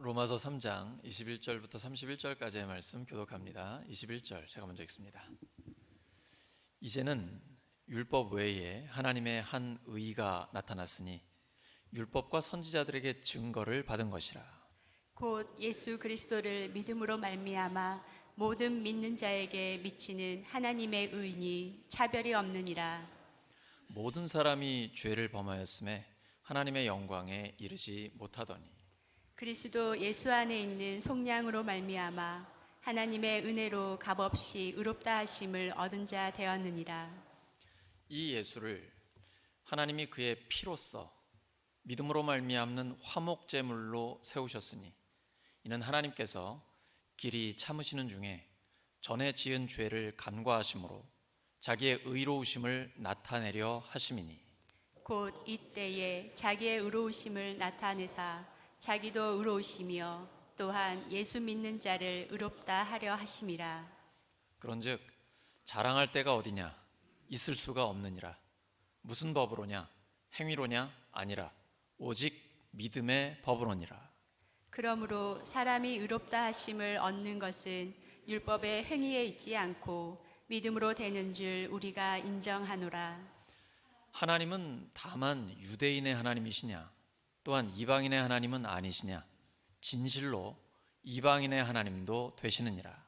로마서 3장 21절부터 31절까지의 말씀 교독합니다. 21절 제가 먼저 읽습니다. 이제는 율법 외에 하나님의 한 의가 나타났으니 율법과 선지자들에게 증거를 받은 것이라. 곧 예수 그리스도를 믿음으로 말미암아 모든 믿는 자에게 미치는 하나님의 의니 차별이 없느니라. 모든 사람이 죄를 범하였음에 하나님의 영광에 이르지 못하더니 그리스도 예수 안에 있는 속량으로 말미암아 하나님의 은혜로 값없이 의롭다 하심을 얻은 자 되었느니라. 이 예수를 하나님이 그의 피로써 믿음으로 말미암는 화목제물로 세우셨으니 이는 하나님께서 길이 참으시는 중에 전에 지은 죄를 간과하심으로 자기의 의로우심을 나타내려 하심이니 곧 이때에 자기의 의로우심을 나타내사 자기도 의로우시며 또한 예수 믿는 자를 의롭다 하려 하심이라. 그런즉 자랑할 데가 어디냐 있을 수가 없느니라. 무슨 법으로냐 행위로냐 아니라 오직 믿음의 법으로니라. 그러므로 사람이 의롭다 하심을 얻는 것은 율법의 행위에 있지 않고 믿음으로 되는 줄 우리가 인정하노라. 하나님은 다만 유대인의 하나님이시냐 또한 이방인의 하나님은 아니시냐 진실로 이방인의 하나님도 되시느니라.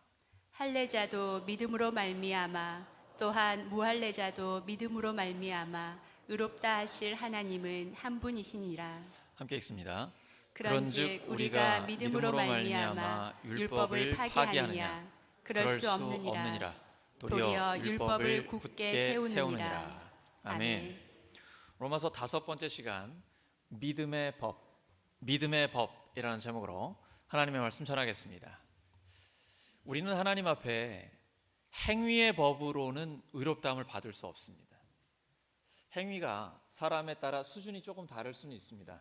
할례자도 믿음으로 말미암아 또한 무할례자도 믿음으로 말미암아 의롭다 하실 하나님은 한 분이시니라. 함께 읽습니다. 그런즉 우리가 믿음으로 말미암아 율법을 파기하느냐 그럴 수 없느니라. 도리어 율법을 굳게 세우느니라. 아멘. 로마서 5번째 시간 믿음의 법이라는 제목으로 하나님의 말씀 전하겠습니다. 우리는 하나님 앞에 행위의 법으로는 의롭다함을 받을 수 없습니다. 행위가 사람에 따라 수준이 조금 다를 수는 있습니다.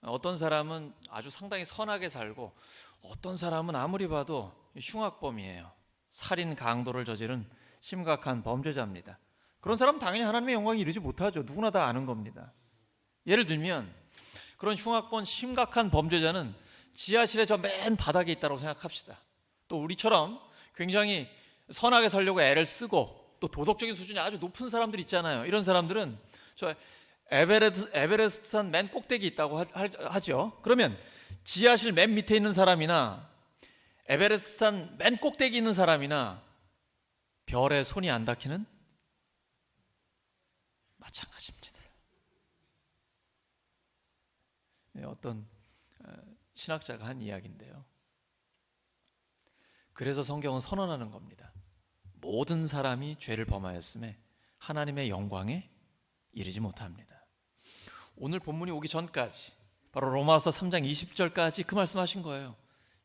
어떤 사람은 아주 상당히 선하게 살고 어떤 사람은 아무리 봐도 흉악범이에요. 살인 강도를 저지른 심각한 범죄자입니다. 그런 사람은 당연히 하나님의 영광에 이르지 못하죠. 누구나 다 아는 겁니다. 예를 들면 그런 흉악범 심각한 범죄자는 지하실의 저 맨 바닥에 있다고 생각합시다. 또 우리처럼 굉장히 선하게 살려고 애를 쓰고 또 도덕적인 수준이 아주 높은 사람들 있잖아요. 이런 사람들은 저 에베레스트산 맨 꼭대기 있다고 하죠. 그러면 지하실 맨 밑에 있는 사람이나 에베레스트산 맨 꼭대기 있는 사람이나 별에 손이 안 닿기는 마찬가지입니다. 어떤 신학자가 한 이야기인데요. 그래서 성경은 선언하는 겁니다. 모든 사람이 죄를 범하였음에 하나님의 영광에 이르지 못합니다. 오늘 본문이 오기 전까지 바로 로마서 3장 20절까지 그 말씀하신 거예요.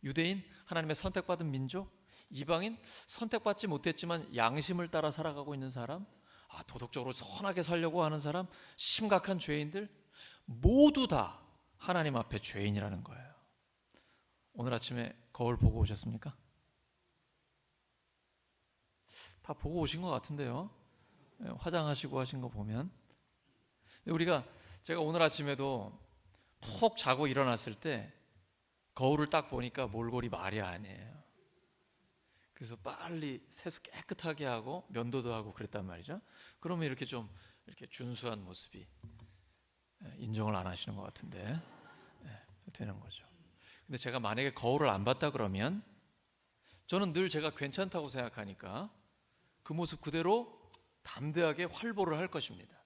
유대인 하나님의 선택받은 민족, 이방인 선택받지 못했지만 양심을 따라 살아가고 있는 사람, 도덕적으로 선하게 살려고 하는 사람, 심각한 죄인들 모두 다 하나님 앞에 죄인이라는 거예요. 오늘 아침에 거울 보고 오셨습니까? 다 보고 오신 것 같은데요. 화장하시고 하신 거 보면 제가 오늘 아침에도 푹 자고 일어났을 때 거울을 딱 보니까 몰골이 말이 아니에요. 그래서 빨리 세수 깨끗하게 하고 면도도 하고 그랬단 말이죠. 그러면 이렇게 준수한 모습이 인정을 안 하시는 것 같은데 되는 거죠. 근데 제가 만약에 거울을 안 봤다 그러면 저는 늘 제가 괜찮다고 생각하니까 그 모습 그대로 담대하게 활보를 할 것입니다.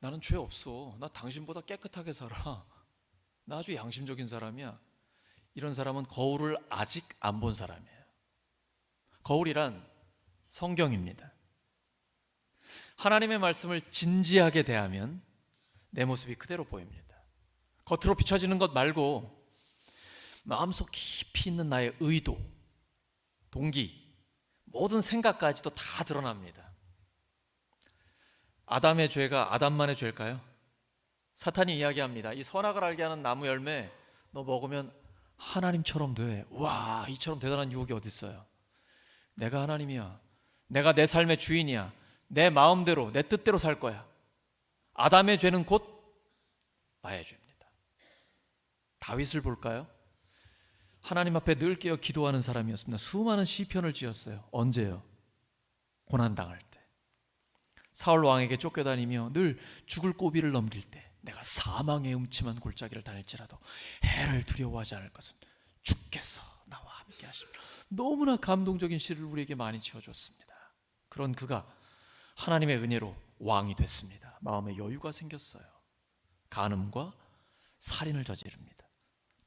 나는 죄 없어. 나 당신보다 깨끗하게 살아. 나 아주 양심적인 사람이야. 이런 사람은 거울을 아직 안 본 사람이에요. 거울이란 성경입니다. 하나님의 말씀을 진지하게 대하면 내 모습이 그대로 보입니다. 겉으로 비춰지는 것 말고 마음속 깊이 있는 나의 의도, 동기, 모든 생각까지도 다 드러납니다. 아담의 죄가 아담만의 죄일까요? 사탄이 이야기합니다. 이 선악을 알게 하는 나무 열매 너 먹으면 하나님처럼 돼. 와, 이처럼 대단한 유혹이 어디 있어요? 내가 하나님이야. 내가 내 삶의 주인이야. 내 마음대로 내 뜻대로 살 거야. 아담의 죄는 곧 나의 죄입니다. 다윗을 볼까요? 하나님 앞에 늘 깨어 기도하는 사람이었습니다. 수많은 시편을 지었어요. 언제요? 고난당할 때. 사울 왕에게 쫓겨다니며 늘 죽을 고비를 넘길 때, 내가 사망의 음침한 골짜기를 다닐지라도 해를 두려워하지 않을 것은 주께서 나와 함께 하십니다. 너무나 감동적인 시를 우리에게 많이 지어줬습니다. 그런 그가 하나님의 은혜로 왕이 됐습니다. 마음에 여유가 생겼어요. 간음과 살인을 저지릅니다.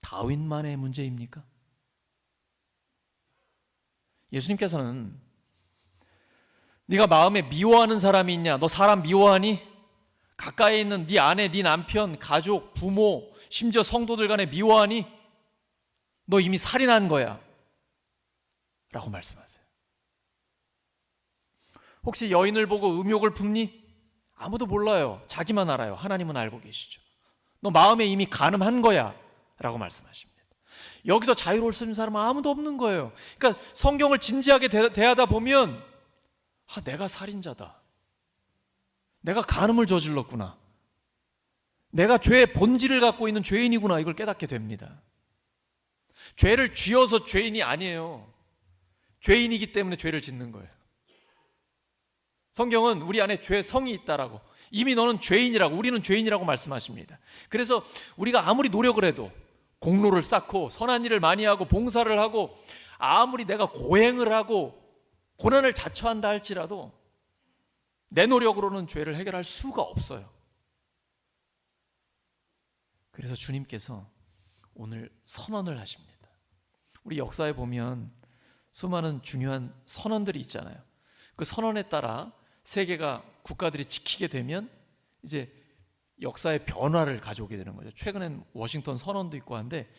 다윗만의 문제입니까? 예수님께서는 네가 마음에 미워하는 사람이 있냐? 너 사람 미워하니? 가까이 있는 네 아내, 네 남편, 가족, 부모, 심지어 성도들 간에 미워하니? 너 이미 살인한 거야 라고 말씀하세요. 혹시 여인을 보고 음욕을 품니? 아무도 몰라요. 자기만 알아요. 하나님은 알고 계시죠. 너 마음에 이미 간음한 거야 라고 말씀하십니다. 여기서 자유로울 수 있는 사람은 아무도 없는 거예요. 그러니까 성경을 진지하게 대하다 보면 내가 살인자다, 내가 간음을 저질렀구나, 내가 죄의 본질을 갖고 있는 죄인이구나, 이걸 깨닫게 됩니다. 죄를 쥐어서 죄인이 아니에요. 죄인이기 때문에 죄를 짓는 거예요. 성경은 우리 안에 죄성이 있다라고, 이미 너는 죄인이라고, 우리는 죄인이라고 말씀하십니다. 그래서 우리가 아무리 노력을 해도, 공로를 쌓고 선한 일을 많이 하고 봉사를 하고 아무리 내가 고행을 하고 고난을 자처한다 할지라도 내 노력으로는 죄를 해결할 수가 없어요. 그래서 주님께서 오늘 선언을 하십니다. 우리 역사에 보면 수많은 중요한 선언들이 있잖아요. 그 선언에 따라 세계가, 국가들이 지키게 되면 이제 역사의 변화를 가져오게 되는 거죠. 최근엔 워싱턴 선언도 있고 한데,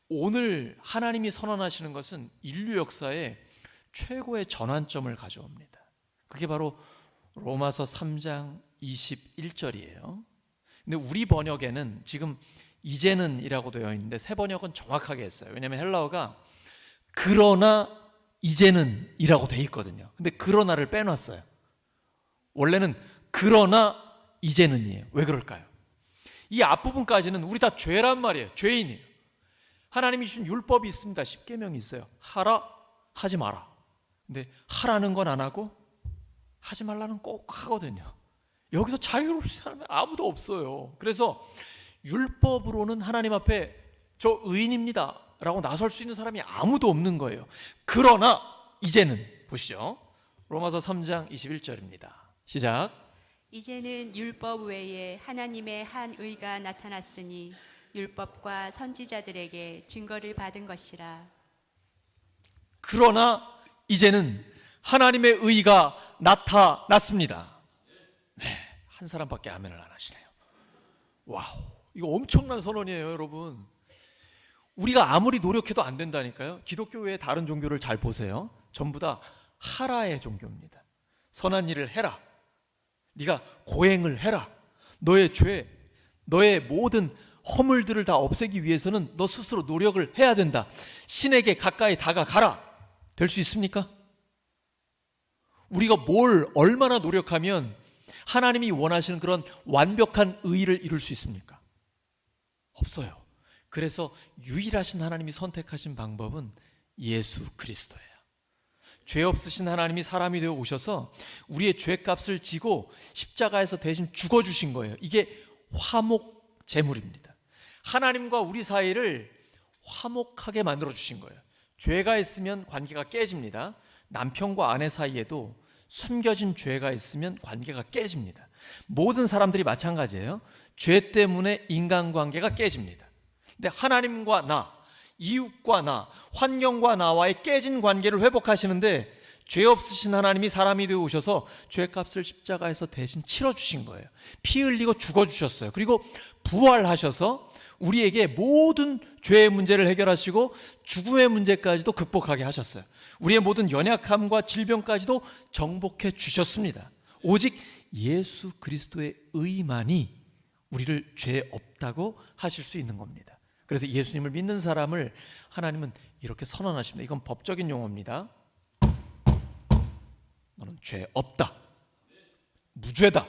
오늘 하나님이 선언하시는 것은 인류 역사의 최고의 전환점을 가져옵니다. 그게 바로 로마서 3장 21절이에요. 근데 우리 번역에는 지금 이제는 이라고 되어 있는데 새 번역은 정확하게 했어요. 왜냐하면 헬라어가 그러나 이제는 이라고 되어 있거든요. 근데 그러나를 빼놨어요. 원래는 그러나 이제는이에요. 왜 그럴까요? 이 앞부분까지는 우리 다 죄란 말이에요. 죄인이에요. 하나님이 주신 율법이 있습니다. 10계명이 있어요. 하라, 하지 마라. 근데 하라는 건 안 하고 하지 말라는 꼭 하거든요. 여기서 자유로울 사람이 아무도 없어요. 그래서 율법으로는 하나님 앞에 저 의인입니다 라고 나설 수 있는 사람이 아무도 없는 거예요. 그러나 이제는, 보시죠. 로마서 3장 21절입니다. 시작. 이제는 율법 외에 하나님의 한 의가 나타났으니 율법과 선지자들에게 증거를 받은 것이라. 그러나 이제는 하나님의 의가 나타났습니다. 네, 한 사람밖에 아멘을 안 하시네요. 와우, 이거 엄청난 선언이에요, 여러분. 우리가 아무리 노력해도 안 된다니까요. 기독교 외에 다른 종교를 잘 보세요. 전부 다 하라의 종교입니다. 선한 일을 해라, 네가 고행을 해라, 너의 죄, 너의 모든 허물들을 다 없애기 위해서는 너 스스로 노력을 해야 된다. 신에게 가까이 다가가라. 될 수 있습니까? 우리가 뭘 얼마나 노력하면 하나님이 원하시는 그런 완벽한 의의를 이룰 수 있습니까? 없어요. 그래서 유일하신 하나님이 선택하신 방법은 예수 그리스도예요. 죄 없으신 하나님이 사람이 되어 오셔서 우리의 죄값을 지고 십자가에서 대신 죽어주신 거예요. 이게 화목 제물입니다. 하나님과 우리 사이를 화목하게 만들어주신 거예요. 죄가 있으면 관계가 깨집니다. 남편과 아내 사이에도 숨겨진 죄가 있으면 관계가 깨집니다. 모든 사람들이 마찬가지예요. 죄 때문에 인간관계가 깨집니다. 근데 하나님과 나, 이웃과 나, 환경과 나와의 깨진 관계를 회복하시는데 죄 없으신 하나님이 사람이 되어 오셔서 죄값을 십자가에서 대신 치러주신 거예요. 피 흘리고 죽어주셨어요. 그리고 부활하셔서 우리에게 모든 죄의 문제를 해결하시고 죽음의 문제까지도 극복하게 하셨어요. 우리의 모든 연약함과 질병까지도 정복해 주셨습니다. 오직 예수 그리스도의 의만이 우리를 죄 없다고 하실 수 있는 겁니다. 그래서 예수님을 믿는 사람을 하나님은 이렇게 선언하십니다. 이건 법적인 용어입니다. 너는 죄 없다, 무죄다,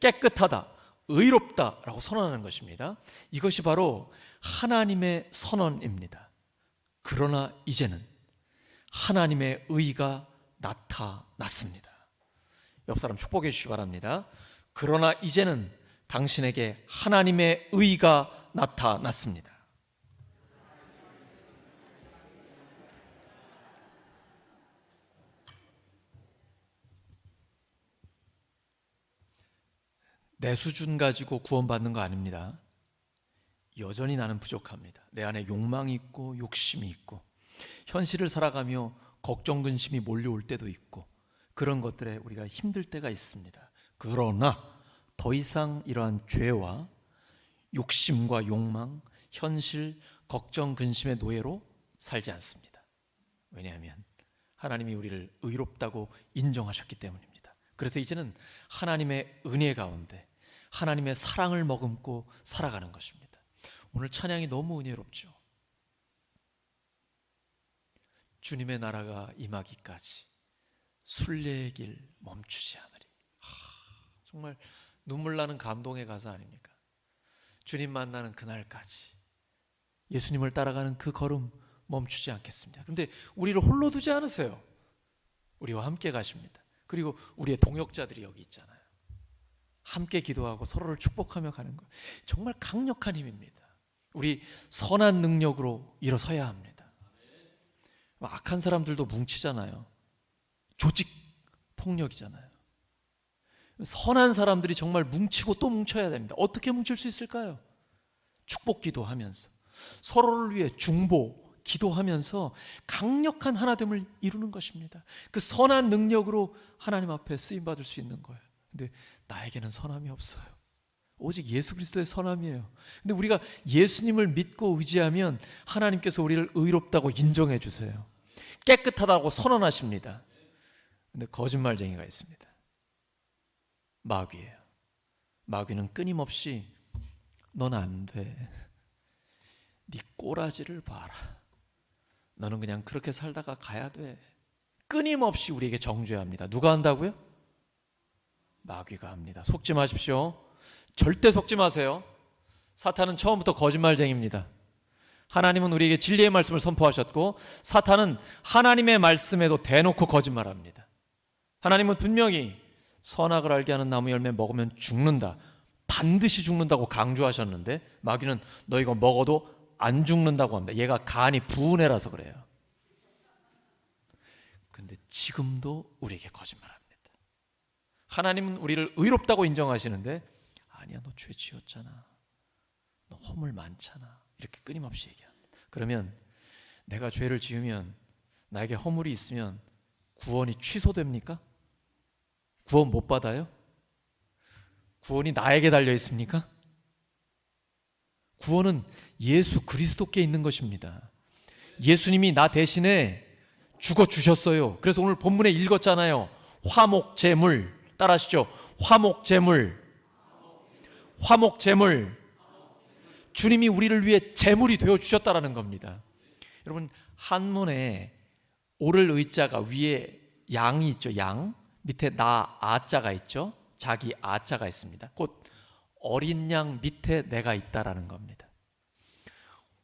깨끗하다, 의롭다라고 선언하는 것입니다. 이것이 바로 하나님의 선언입니다. 그러나 이제는 하나님의 의가 나타났습니다. 옆 사람 축복해 주시기 바랍니다. 그러나 이제는 당신에게 하나님의 의가 나타났습니다. 내 수준 가지고 구원받는 거 아닙니다. 여전히 나는 부족합니다. 내 안에 욕망이 있고 욕심이 있고 현실을 살아가며 걱정 근심이 몰려올 때도 있고 그런 것들에 우리가 힘들 때가 있습니다. 그러나 더 이상 이러한 죄와 욕심과 욕망, 현실, 걱정 근심의 노예로 살지 않습니다. 왜냐하면 하나님이 우리를 의롭다고 인정하셨기 때문입니다. 그래서 이제는 하나님의 은혜 가운데 하나님의 사랑을 머금고 살아가는 것입니다. 오늘 찬양이 너무 은혜롭죠. 주님의 나라가 임하기까지 순례의 길 멈추지 않으리. 정말 눈물 나는 감동의 가사 아닙니까? 주님 만나는 그날까지 예수님을 따라가는 그 걸음 멈추지 않겠습니다. 그런데 우리를 홀로 두지 않으세요. 우리와 함께 가십니다. 그리고 우리의 동역자들이 여기 있잖아요. 함께 기도하고 서로를 축복하며 가는 것, 정말 강력한 힘입니다. 우리 선한 능력으로 일어서야 합니다. 악한 사람들도 뭉치잖아요. 조직 폭력이잖아요. 선한 사람들이 정말 뭉치고 또 뭉쳐야 됩니다. 어떻게 뭉칠 수 있을까요? 축복 기도하면서 서로를 위해 중보 기도하면서 강력한 하나됨을 이루는 것입니다. 그 선한 능력으로 하나님 앞에 쓰임 받을 수 있는 거예요. 근데 나에게는 선함이 없어요. 오직 예수 그리스도의 선함이에요. 근데 우리가 예수님을 믿고 의지하면 하나님께서 우리를 의롭다고 인정해 주세요. 깨끗하다고 선언하십니다. 근데 거짓말쟁이가 있습니다. 마귀예요. 마귀는 끊임없이 넌 안 돼. 네 꼬라지를 봐라. 너는 그냥 그렇게 살다가 가야 돼. 끊임없이 우리에게 정죄합니다. 누가 한다고요? 마귀가 합니다. 속지 마십시오. 절대 속지 마세요. 사탄은 처음부터 거짓말쟁이입니다. 하나님은 우리에게 진리의 말씀을 선포하셨고 사탄은 하나님의 말씀에도 대놓고 거짓말합니다. 하나님은 분명히 선악을 알게 하는 나무 열매 먹으면 죽는다, 반드시 죽는다고 강조하셨는데 마귀는 너 이거 먹어도 안 죽는다고 합니다. 얘가 간이 부은혜라서 그래요. 근데 지금도 우리에게 거짓말합니다. 하나님은 우리를 의롭다고 인정하시는데 아니야, 너 죄 지었잖아, 너 허물 많잖아, 이렇게 끊임없이 얘기합니다. 그러면 내가 죄를 지으면 나에게 허물이 있으면 구원이 취소됩니까? 구원 못 받아요? 구원이 나에게 달려 있습니까? 구원은 예수 그리스도께 있는 것입니다. 예수님이 나 대신에 죽어 주셨어요. 그래서 오늘 본문에 읽었잖아요. 화목제물, 따라하시죠. 화목제물. 화목제물. 주님이 우리를 위해 제물이 되어 주셨다라는 겁니다. 여러분, 한문에 오를 의자가 위에 양이 있죠. 양 밑에 나 아자가 있죠. 자기 아자가 있습니다. 곧 어린 양 밑에 내가 있다라는 겁니다.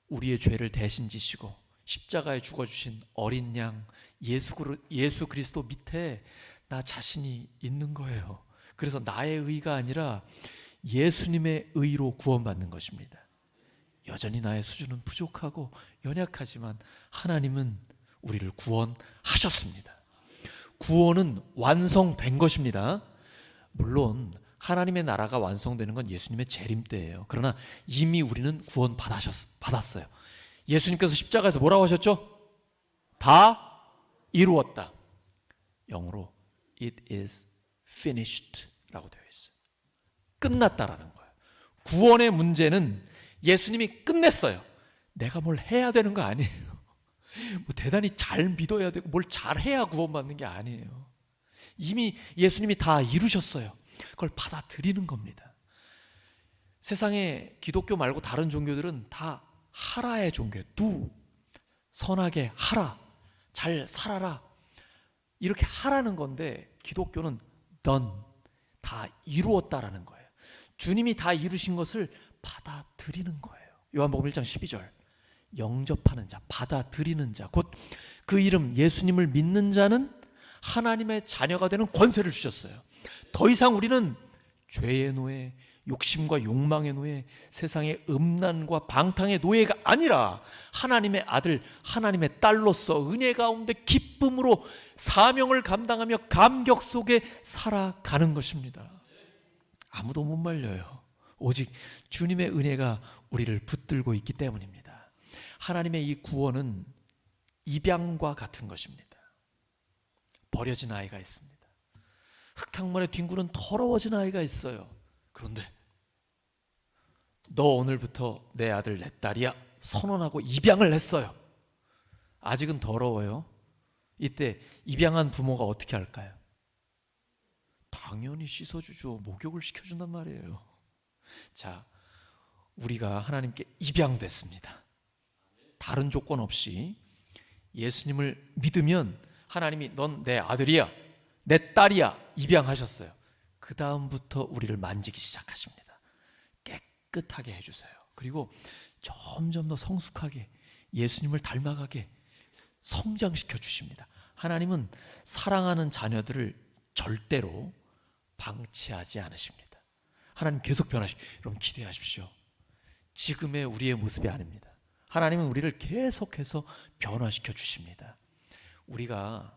우리의 죄를 대신 지시고 십자가에 죽어주신 어린 양 예수 그리스도 밑에 나 자신이 있는 거예요. 그래서 나의 의가 아니라 예수님의 의로 구원받는 것입니다. 여전히 나의 수준은 부족하고 연약하지만 하나님은 우리를 구원하셨습니다. 구원은 완성된 것입니다. 물론 하나님의 나라가 완성되는 건 예수님의 재림 때예요. 그러나 이미 우리는 구원 받았어요. 예수님께서 십자가에서 뭐라고 하셨죠? 다 이루었다. 영어로 It is finished 라고 되어 있어요. 끝났다라는 거예요. 구원의 문제는 예수님이 끝냈어요. 내가 뭘 해야 되는 거 아니에요. 뭐 대단히 잘 믿어야 되고 뭘 잘해야 구원받는 게 아니에요. 이미 예수님이 다 이루셨어요. 그걸 받아들이는 겁니다. 세상에 기독교 말고 다른 종교들은 다 하라의 종교예요. do, 선하게 하라, 잘 살아라, 이렇게 하라는 건데 기독교는 done, 다 이루었다라는 거예요. 주님이 다 이루신 것을 받아들이는 거예요. 요한복음 1장 12절. 영접하는 자, 받아들이는 자, 곧 그 이름 예수님을 믿는 자는 하나님의 자녀가 되는 권세를 주셨어요. 더 이상 우리는 죄의 노예, 욕심과 욕망의 노예, 세상의 음란과 방탕의 노예가 아니라 하나님의 아들, 하나님의 딸로서 은혜 가운데 기쁨으로 사명을 감당하며 감격 속에 살아가는 것입니다. 아무도 못 말려요. 오직 주님의 은혜가 우리를 붙들고 있기 때문입니다. 하나님의 이 구원은 입양과 같은 것입니다. 버려진 아이가 있습니다. 흙탕물에 뒹구는 더러워진 아이가 있어요. 그런데 너 오늘부터 내 아들 내 딸이야 선언하고 입양을 했어요. 아직은 더러워요. 이때 입양한 부모가 어떻게 할까요? 당연히 씻어주죠. 목욕을 시켜준단 말이에요. 자, 우리가 하나님께 입양됐습니다. 다른 조건 없이 예수님을 믿으면 하나님이 넌 내 아들이야, 내 딸이야 입양하셨어요. 그 다음부터 우리를 만지기 시작하십니다. 깨끗하게 해주세요. 그리고 점점 더 성숙하게 예수님을 닮아가게 성장시켜 주십니다. 하나님은 사랑하는 자녀들을 절대로 방치하지 않으십니다. 하나님 계속 여러분 기대하십시오. 지금의 우리의 모습이 아닙니다. 하나님은 우리를 계속해서 변화시켜 주십니다. 우리가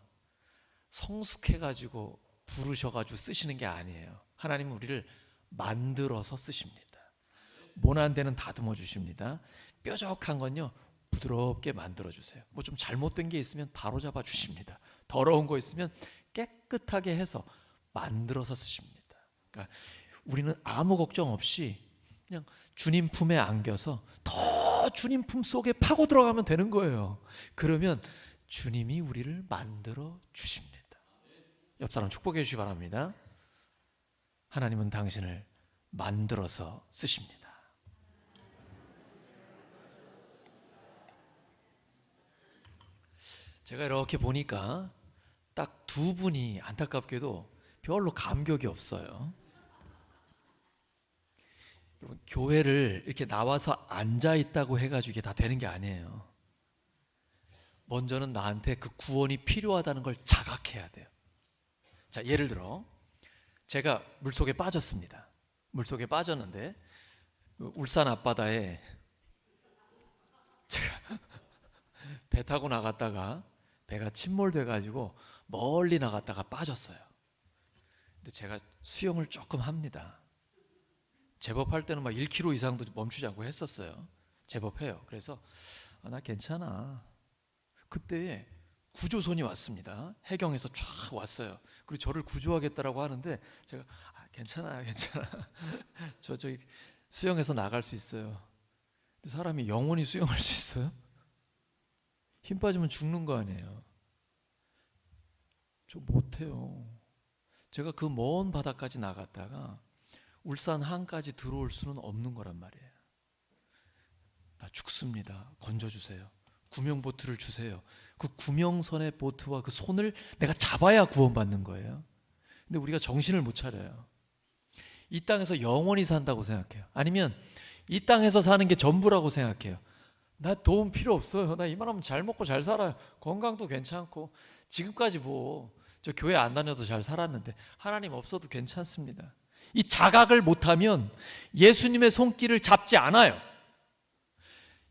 성숙해가지고 부르셔가지고 쓰시는 게 아니에요. 하나님은 우리를 만들어서 쓰십니다. 모난 데는 다듬어 주십니다. 뾰족한 건요 부드럽게 만들어 주세요. 뭐 좀 잘못된 게 있으면 바로 잡아 주십니다. 더러운 거 있으면 깨끗하게 해서 만들어서 쓰십니다. 그러니까 우리는 아무 걱정 없이 그냥 주님 품에 안겨서 더 주님 품 속에 파고 들어가면 되는 거예요. 그러면 주님이 우리를 만들어 주십니다. 옆 사람 축복해 주시기 바랍니다. 하나님은 당신을 만들어서 쓰십니다. 제가 이렇게 보니까 딱 두 분이 안타깝게도 별로 감격이 없어요. 여러분, 교회를 이렇게 나와서 앉아 있다고 해가지고 이게 다 되는 게 아니에요. 먼저는 나한테 그 구원이 필요하다는 걸 자각해야 돼요. 자, 예를 들어 제가 물속에 빠졌습니다. 물속에 빠졌는데 울산 앞바다에 제가 배 타고 나갔다가 배가 침몰돼 가지고 멀리 나갔다가 빠졌어요. 근데 제가 수영을 조금 합니다. 제법 할 때는 막 1km 이상도 멈추지 않고 했었어요. 제법 해요. 그래서 나 괜찮아. 그때 구조선이 왔습니다. 해경에서 쫙 왔어요. 그리고 저를 구조하겠다라고 하는데 제가 괜찮아. 저기 수영해서 나갈 수 있어요. 근데 사람이 영원히 수영할 수 있어요? 힘 빠지면 죽는 거 아니에요. 저 못해요. 제가 그 먼 바다까지 나갔다가 울산 항까지 들어올 수는 없는 거란 말이에요. 나 죽습니다. 건져주세요. 구명보트를 주세요. 그 구명선의 보트와 그 손을 내가 잡아야 구원받는 거예요. 근데 우리가 정신을 못 차려요. 이 땅에서 영원히 산다고 생각해요. 아니면 이 땅에서 사는 게 전부라고 생각해요. 나 도움 필요 없어요. 나 이만하면 잘 먹고 잘 살아요. 건강도 괜찮고 지금까지 뭐 저 교회 안 다녀도 잘 살았는데 하나님 없어도 괜찮습니다. 이 자각을 못하면 예수님의 손길을 잡지 않아요.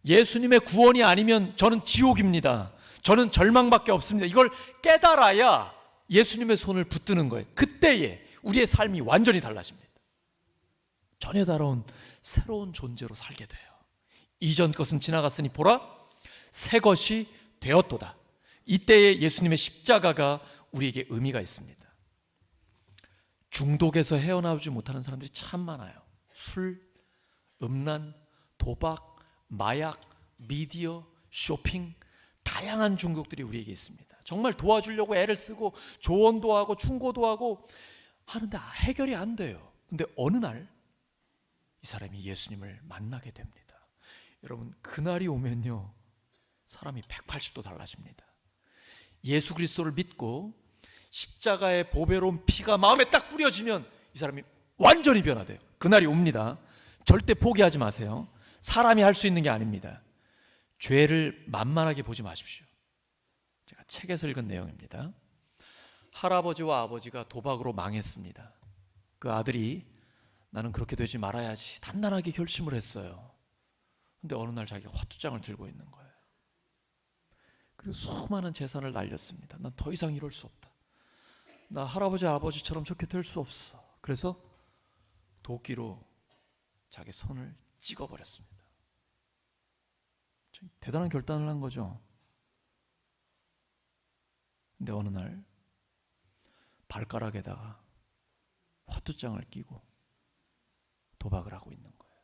예수님의 구원이 아니면 저는 지옥입니다. 저는 절망밖에 없습니다. 이걸 깨달아야 예수님의 손을 붙드는 거예요. 그때에 우리의 삶이 완전히 달라집니다. 전혀 다른 새로운 존재로 살게 돼요. 이전 것은 지나갔으니 보라 새 것이 되었도다. 이때에 예수님의 십자가가 우리에게 의미가 있습니다. 중독에서 헤어나오지 못하는 사람들이 참 많아요. 술, 음란, 도박, 마약, 미디어, 쇼핑, 다양한 중독들이 우리에게 있습니다. 정말 도와주려고 애를 쓰고 조언도 하고 충고도 하고 하는데 해결이 안 돼요. 근데 어느 날 이 사람이 예수님을 만나게 됩니다. 여러분, 그날이 오면요 사람이 180도 달라집니다. 예수 그리스도를 믿고 십자가의 보배로운 피가 마음에 딱 뿌려지면 이 사람이 완전히 변화돼요. 그날이 옵니다. 절대 포기하지 마세요. 사람이 할 수 있는 게 아닙니다. 죄를 만만하게 보지 마십시오. 제가 책에서 읽은 내용입니다. 할아버지와 아버지가 도박으로 망했습니다. 그 아들이 나는 그렇게 되지 말아야지 단단하게 결심을 했어요. 근데 어느 날 자기가 화투장을 들고 있는 거예요. 그리고 수많은 재산을 날렸습니다. 난 더 이상 이럴 수 없다. 나 할아버지 아버지처럼 저렇게 될 수 없어. 그래서 도끼로 자기 손을 찍어버렸습니다. 대단한 결단을 한 거죠. 근데 어느 날 발가락에다가 화투장을 끼고 도박을 하고 있는 거예요.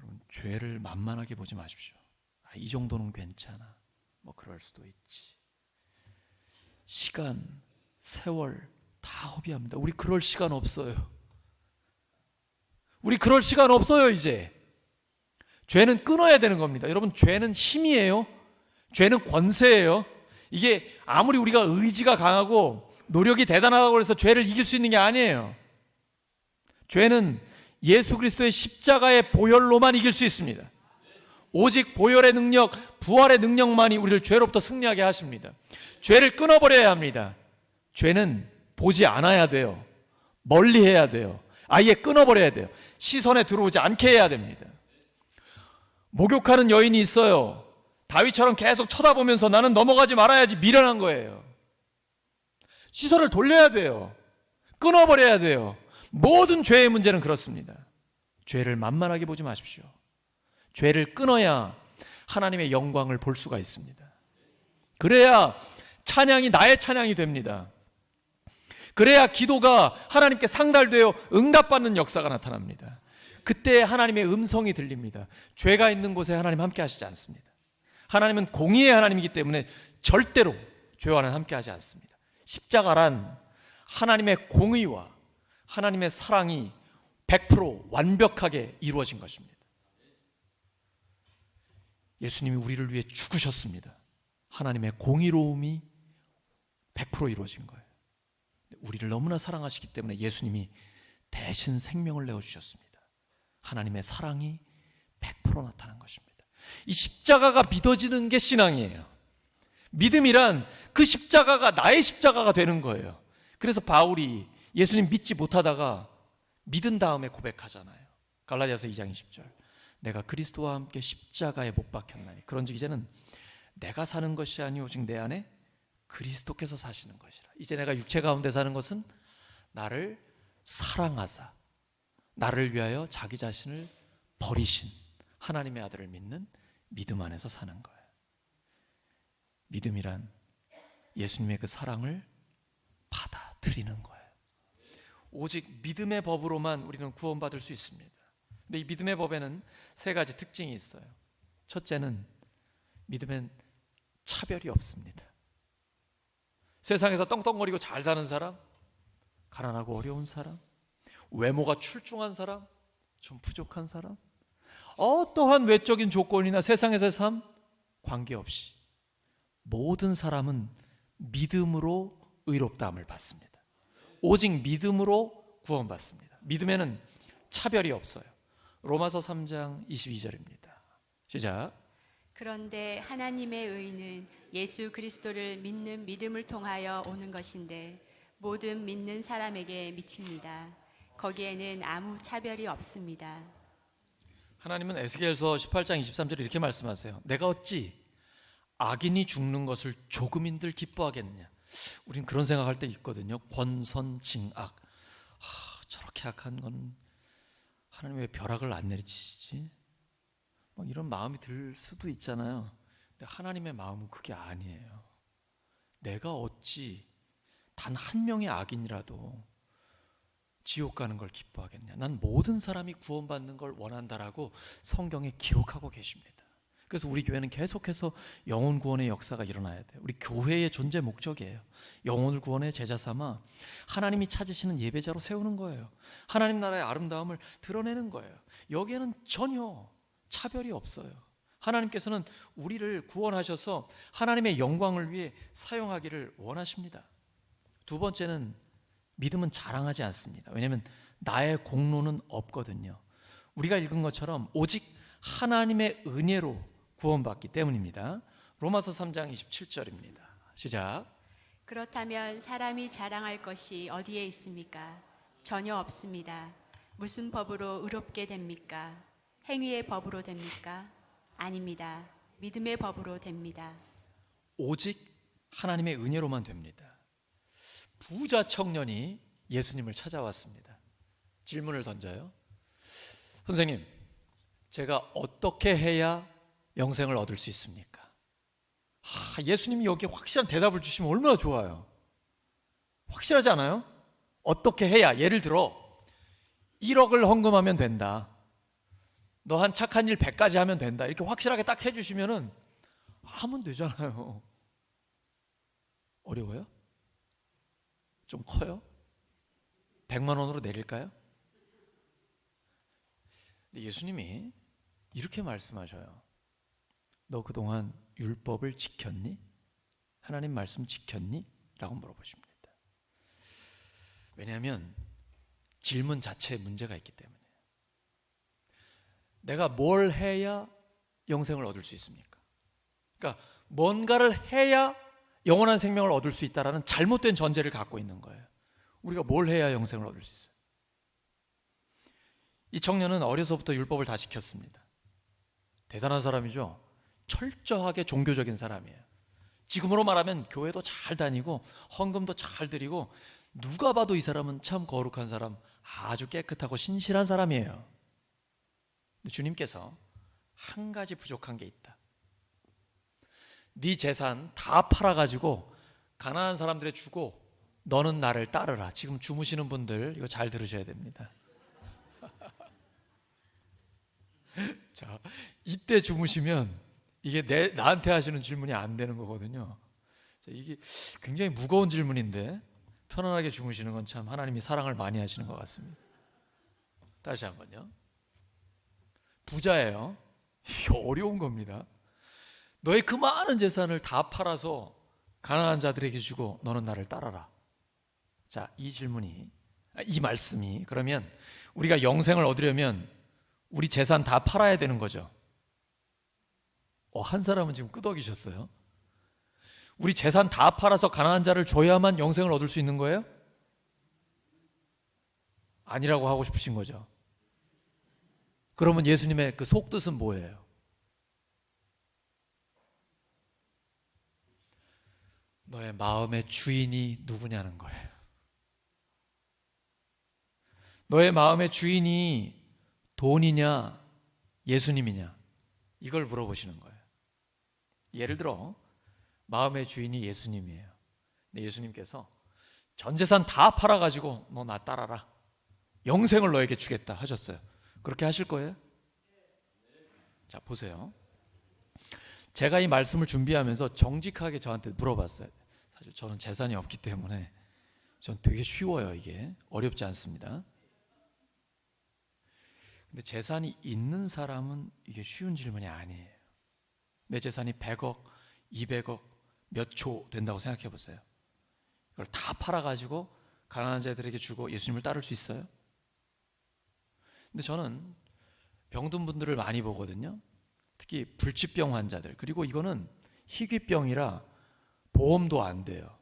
여러분, 죄를 만만하게 보지 마십시오. 이 정도는 괜찮아. 뭐 그럴 수도 있지. 시간, 세월 다 허비합니다. 우리 그럴 시간 없어요. 우리 그럴 시간 없어요. 이제 죄는 끊어야 되는 겁니다. 여러분, 죄는 힘이에요. 죄는 권세예요. 이게 아무리 우리가 의지가 강하고 노력이 대단하다고 해서 죄를 이길 수 있는 게 아니에요. 죄는 예수 그리스도의 십자가의 보혈로만 이길 수 있습니다. 오직 보혈의 능력, 부활의 능력만이 우리를 죄로부터 승리하게 하십니다. 죄를 끊어버려야 합니다. 죄는 보지 않아야 돼요. 멀리 해야 돼요. 아예 끊어버려야 돼요. 시선에 들어오지 않게 해야 됩니다. 목욕하는 여인이 있어요. 다윗처럼 계속 쳐다보면서 나는 넘어가지 말아야지 미련한 거예요. 시선을 돌려야 돼요. 끊어버려야 돼요. 모든 죄의 문제는 그렇습니다. 죄를 만만하게 보지 마십시오. 죄를 끊어야 하나님의 영광을 볼 수가 있습니다. 그래야 찬양이 나의 찬양이 됩니다. 그래야 기도가 하나님께 상달되어 응답받는 역사가 나타납니다. 그때 하나님의 음성이 들립니다. 죄가 있는 곳에 하나님 함께 하시지 않습니다. 하나님은 공의의 하나님이기 때문에 절대로 죄와는 함께 하지 않습니다. 십자가란 하나님의 공의와 하나님의 사랑이 100% 완벽하게 이루어진 것입니다. 예수님이 우리를 위해 죽으셨습니다. 하나님의 공의로움이 100% 이루어진 거예요. 우리를 너무나 사랑하시기 때문에 예수님이 대신 생명을 내어주셨습니다. 하나님의 사랑이 100% 나타난 것입니다. 이 십자가가 믿어지는 게 신앙이에요. 믿음이란 그 십자가가 나의 십자가가 되는 거예요. 그래서 바울이 예수님 믿지 못하다가 믿은 다음에 고백하잖아요. 갈라디아서 2장 20절. 내가 그리스도와 함께 십자가에 못 박혔나니 그런즉 이제는 내가 사는 것이 아니 오직 내 안에 그리스도께서 사시는 것이라. 이제 내가 육체 가운데 사는 것은 나를 사랑하사 나를 위하여 자기 자신을 버리신 하나님의 아들을 믿는 믿음 안에서 사는 거예요. 믿음이란 예수님의 그 사랑을 받아들이는 거예요. 오직 믿음의 법으로만 우리는 구원받을 수 있습니다. 근데 이 믿음의 법에는 세 가지 특징이 있어요. 첫째는 믿음엔 차별이 없습니다. 세상에서 떵떵거리고 잘 사는 사람, 가난하고 어려운 사람, 외모가 출중한 사람, 좀 부족한 사람, 어떠한 외적인 조건이나 세상에서의 삶 관계없이 모든 사람은 믿음으로 의롭다함을 받습니다. 오직 믿음으로 구원받습니다. 믿음에는 차별이 없어요. 로마서 3장 22절입니다. 시작. 그런데 하나님의 의는 예수 그리스도를 믿는 믿음을 통하여 오는 것인데 모든 믿는 사람에게 미칩니다. 거기에는 아무 차별이 없습니다. 하나님은 에스겔서 18장 23절에 이렇게 말씀하세요. 내가 어찌 악인이 죽는 것을 조금인들 기뻐하겠느냐. 우린 그런 생각할 때 있거든요. 권선징악. 저렇게 악한 건 하나님 왜 벼락을 안 내리치지? 막 이런 마음이 들 수도 있잖아요. 근데 하나님의 마음은 그게 아니에요. 내가 어찌 단 한 명의 악인이라도 지옥 가는 걸 기뻐하겠냐. 난 모든 사람이 구원받는 걸 원한다라고 성경에 기록하고 계십니다. 그래서 우리 교회는 계속해서 영혼 구원의 역사가 일어나야 돼요. 우리 교회의 존재 목적이에요. 영혼을 구원의 제자 삼아 하나님이 찾으시는 예배자로 세우는 거예요. 하나님 나라의 아름다움을 드러내는 거예요. 여기에는 전혀 차별이 없어요. 하나님께서는 우리를 구원하셔서 하나님의 영광을 위해 사용하기를 원하십니다. 두 번째는 믿음은 자랑하지 않습니다. 왜냐하면 나의 공로는 없거든요. 우리가 읽은 것처럼 오직 하나님의 은혜로 구원받기 때문입니다. 로마서 3장 27절입니다. 시작. 그렇다면 사람이 자랑할 것이 어디에 있습니까? 전혀 없습니다. 무슨 법으로 의롭게 됩니까? 행위의 법으로 됩니까? 아닙니다. 믿음의 법으로 됩니다. 오직 하나님의 은혜로만 됩니다. 부자 청년이 예수님을 찾아왔습니다. 질문을 던져요. 선생님, 제가 어떻게 해야 영생을 얻을 수 있습니까? 예수님이 여기에 확실한 대답을 주시면 얼마나 좋아요. 확실하지 않아요? 어떻게 해야, 예를 들어 1억을 헌금하면 된다, 너 한 착한 일 100가지 하면 된다, 이렇게 확실하게 딱 해주시면은 하면 되잖아요. 어려워요? 좀 커요? 100만 원으로 내릴까요? 근데 예수님이 이렇게 말씀하셔요. 너 그동안 율법을 지켰니? 하나님 말씀 지켰니? 라고 물어보십니다. 왜냐하면 질문 자체에 문제가 있기 때문에. 내가 뭘 해야 영생을 얻을 수 있습니까? 그러니까 뭔가를 해야 영원한 생명을 얻을 수 있다라는 잘못된 전제를 갖고 있는 거예요. 우리가 뭘 해야 영생을 얻을 수 있어요? 이 청년은 어려서부터 율법을 다 지켰습니다. 대단한 사람이죠. 철저하게 종교적인 사람이에요. 지금으로 말하면 교회도 잘 다니고 헌금도 잘 드리고, 누가 봐도 이 사람은 참 거룩한 사람, 아주 깨끗하고 신실한 사람이에요. 근데 주님께서 한 가지 부족한 게 있다. 네 재산 다 팔아가지고 가난한 사람들에 주고 너는 나를 따르라. 지금 주무시는 분들 이거 잘 들으셔야 됩니다. 자, 이때 주무시면 이게 나한테 하시는 질문이 안 되는 거거든요. 자, 이게 굉장히 무거운 질문인데 편안하게 주무시는 건 참 하나님이 사랑을 많이 하시는 것 같습니다. 다시 한번요. 부자예요. 이게 어려운 겁니다. 너의 그 많은 재산을 다 팔아서 가난한 자들에게 주고 너는 나를 따라라. 자, 이 말씀이 그러면 우리가 영생을 얻으려면 우리 재산 다 팔아야 되는 거죠. 한 사람은 지금 끄덕이셨어요. 우리 재산 다 팔아서 가난한 자를 줘야만 영생을 얻을 수 있는 거예요? 아니라고 하고 싶으신 거죠. 그러면 예수님의 그 속뜻은 뭐예요? 너의 마음의 주인이 누구냐는 거예요. 너의 마음의 주인이 돈이냐 예수님이냐, 이걸 물어보시는 거예요. 예를 들어 마음의 주인이 예수님이에요. 근데 예수님께서 전 재산 다 팔아가지고 너 나 따라라, 영생을 너에게 주겠다 하셨어요. 그렇게 하실 거예요? 자, 보세요. 제가 이 말씀을 준비하면서 정직하게 저한테 물어봤어요. 사실 저는 재산이 없기 때문에 전 되게 쉬워요. 이게 어렵지 않습니다. 근데 재산이 있는 사람은 이게 쉬운 질문이 아니에요. 내 재산이 100억, 200억, 몇 초 된다고 생각해 보세요. 이걸 다 팔아가지고 가난한 자들에게 주고 예수님을 따를 수 있어요? 근데 저는 병든 분들을 많이 보거든요. 특히 불치병 환자들. 그리고 이거는 희귀병이라 보험도 안 돼요.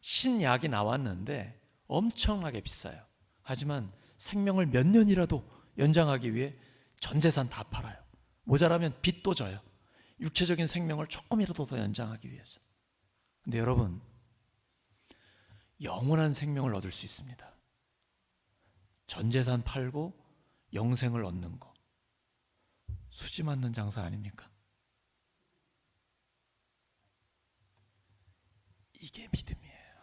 신약이 나왔는데 엄청나게 비싸요. 하지만 생명을 몇 년이라도 연장하기 위해 전 재산 다 팔아요. 모자라면 빚도 져요. 육체적인 생명을 조금이라도 더 연장하기 위해서. 근데 여러분, 영원한 생명을 얻을 수 있습니다. 전 재산 팔고 영생을 얻는 거, 수지 맞는 장사 아닙니까? 이게 믿음이에요.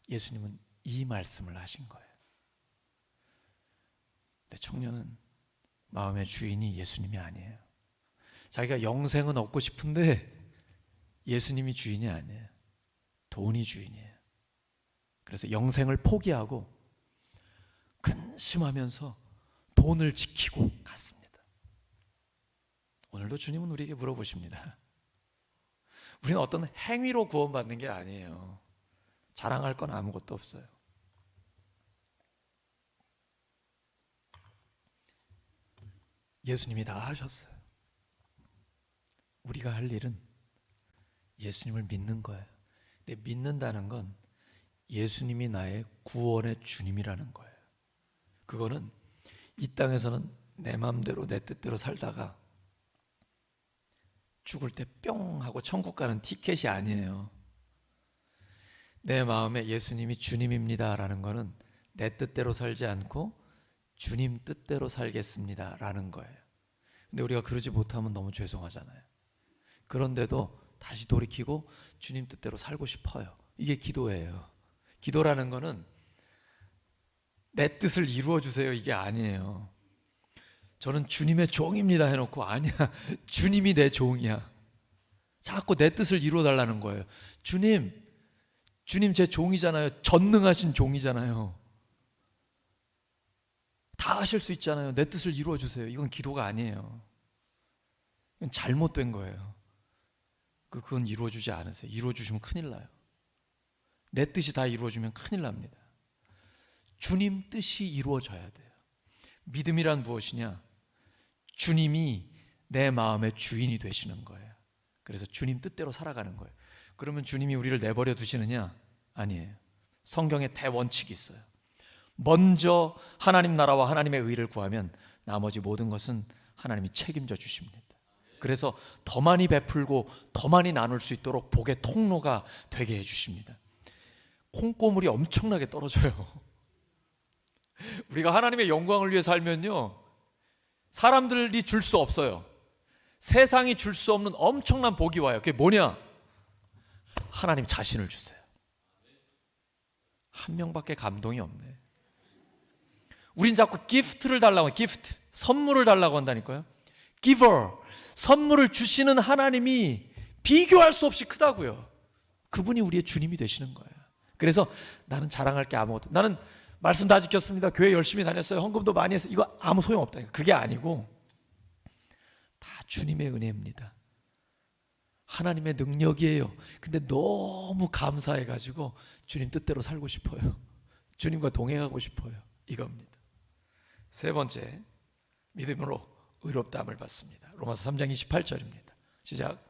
예수님은 이 말씀을 하신 거예요. 근데 청년은 마음의 주인이 예수님이 아니에요. 자기가 영생은 얻고 싶은데 예수님이 주인이 아니에요. 돈이 주인이에요. 그래서 영생을 포기하고 근심하면서 돈을 지키고 갔습니다. 오늘도 주님은 우리에게 물어보십니다. 우리는 어떤 행위로 구원받는 게 아니에요. 자랑할 건 아무것도 없어요. 예수님이 다 하셨어요. 우리가 할 일은 예수님을 믿는 거예요. 근데 믿는다는 건 예수님이 나의 구원의 주님이라는 거예요. 그거는 이 땅에서는 내 마음대로 내 뜻대로 살다가 죽을 때 뿅 하고 천국 가는 티켓이 아니에요. 내 마음에 예수님이 주님입니다 라는 거는 내 뜻대로 살지 않고 주님 뜻대로 살겠습니다 라는 거예요. 근데 우리가 그러지 못하면 너무 죄송하잖아요. 그런데도 다시 돌이키고 주님 뜻대로 살고 싶어요. 이게 기도예요. 기도라는 거는 내 뜻을 이루어 주세요 이게 아니에요. 저는 주님의 종입니다 해놓고 아니야, 주님이 내 종이야. 자꾸 내 뜻을 이루어 달라는 거예요. 주님 제 종이잖아요. 전능하신 종이잖아요. 다 하실 수 있잖아요. 내 뜻을 이루어 주세요. 이건 기도가 아니에요. 이건 잘못된 거예요. 그건 이루어 주지 않으세요. 이루어 주시면 큰일 나요. 내 뜻이 다 이루어 주면 큰일 납니다. 주님 뜻이 이루어져야 돼요. 믿음이란 무엇이냐? 주님이 내 마음의 주인이 되시는 거예요. 그래서 주님 뜻대로 살아가는 거예요. 그러면 주님이 우리를 내버려 두시느냐? 아니에요. 성경에 대원칙이 있어요. 먼저 하나님 나라와 하나님의 의를 구하면 나머지 모든 것은 하나님이 책임져 주십니다. 그래서 더 많이 베풀고 더 많이 나눌 수 있도록 복의 통로가 되게 해주십니다. 콩고물이 엄청나게 떨어져요. 우리가 하나님의 영광을 위해 살면요, 사람들이 줄 수 없어요. 세상이 줄 수 없는 엄청난 복이 와요. 그게 뭐냐? 하나님 자신을 주세요. 한 명밖에 감동이 없네. 우린 자꾸 기프트를 달라고, 기프트, 선물을 달라고 한다니까요. giver, 선물을 주시는 하나님이 비교할 수 없이 크다고요. 그분이 우리의 주님이 되시는 거예요. 그래서 나는 자랑할 게 아무것도, 나는 말씀 다 지켰습니다, 교회 열심히 다녔어요, 헌금도 많이 했어요, 이거 아무 소용없다니까. 그게 아니고 다 주님의 은혜입니다. 하나님의 능력이에요. 근데 너무 감사해가지고 주님 뜻대로 살고 싶어요. 주님과 동행하고 싶어요. 이겁니다. 세 번째, 믿음으로 의롭다함을 받습니다. 로마서 3장 28절입니다. 시작.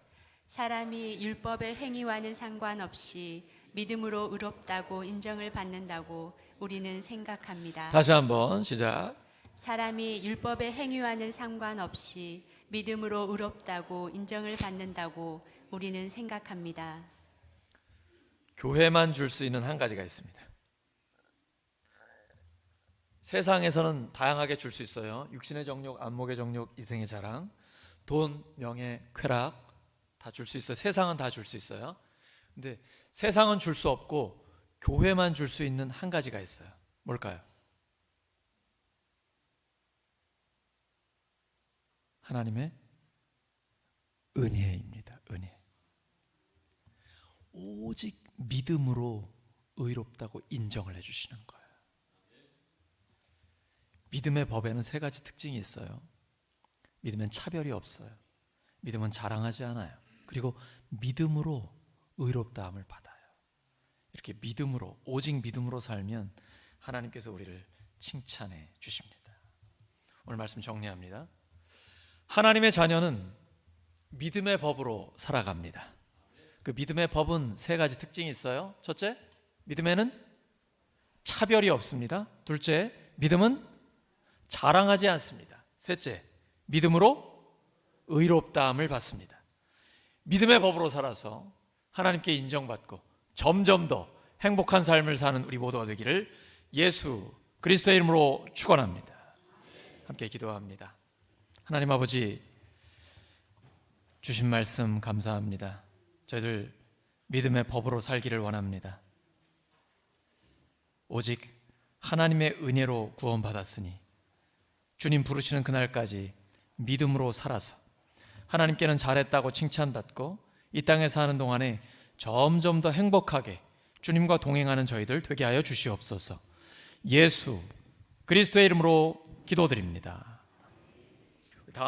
사람이 율법의 행위와는 상관없이 믿음으로 의롭다고 인정을 받는다고 우리는 생각합니다. 다시 한번 시작. 사람이 율법의 행위와는 상관없이 믿음으로 의롭다고 인정을 받는다고 우리는 생각합니다. 교회만 줄 수 있는 한 가지가 있습니다. 세상에서는 다양하게 줄 수 있어요. 육신의 정욕, 안목의 정욕, 이생의 자랑, 돈, 명예, 쾌락 다 줄 수 있어요. 세상은 다 줄 수 있어요. 근데 세상은 줄 수 없고 교회만 줄 수 있는 한 가지가 있어요. 뭘까요? 하나님의 은혜입니다. 은혜. 오직 믿음으로 의롭다고 인정을 해주시는 거예요. 믿음의 법에는 세 가지 특징이 있어요. 믿으면 차별이 없어요. 믿음은 자랑하지 않아요. 그리고 믿음으로 의롭다함을 받아요. 이렇게 믿음으로, 오직 믿음으로 살면 하나님께서 우리를 칭찬해 주십니다. 오늘 말씀 정리합니다. 하나님의 자녀는 믿음의 법으로 살아갑니다. 그 믿음의 법은 세 가지 특징이 있어요. 첫째, 믿음에는 차별이 없습니다. 둘째, 믿음은 자랑하지 않습니다. 셋째, 믿음으로 의롭다함을 받습니다. 믿음의 법으로 살아서 하나님께 인정받고 점점 더 행복한 삶을 사는 우리 모두가 되기를 예수 그리스도의 이름으로 축원합니다. 함께 기도합니다. 하나님 아버지, 주신 말씀 감사합니다. 저희들 믿음의 법으로 살기를 원합니다. 오직 하나님의 은혜로 구원받았으니 주님 부르시는 그날까지 믿음으로 살아서 하나님께는 잘했다고 칭찬받고 이 땅에 사는 동안에 점점 더 행복하게 주님과 동행하는 저희들 되게 하여 주시옵소서. 예수 그리스도의 이름으로 기도드립니다.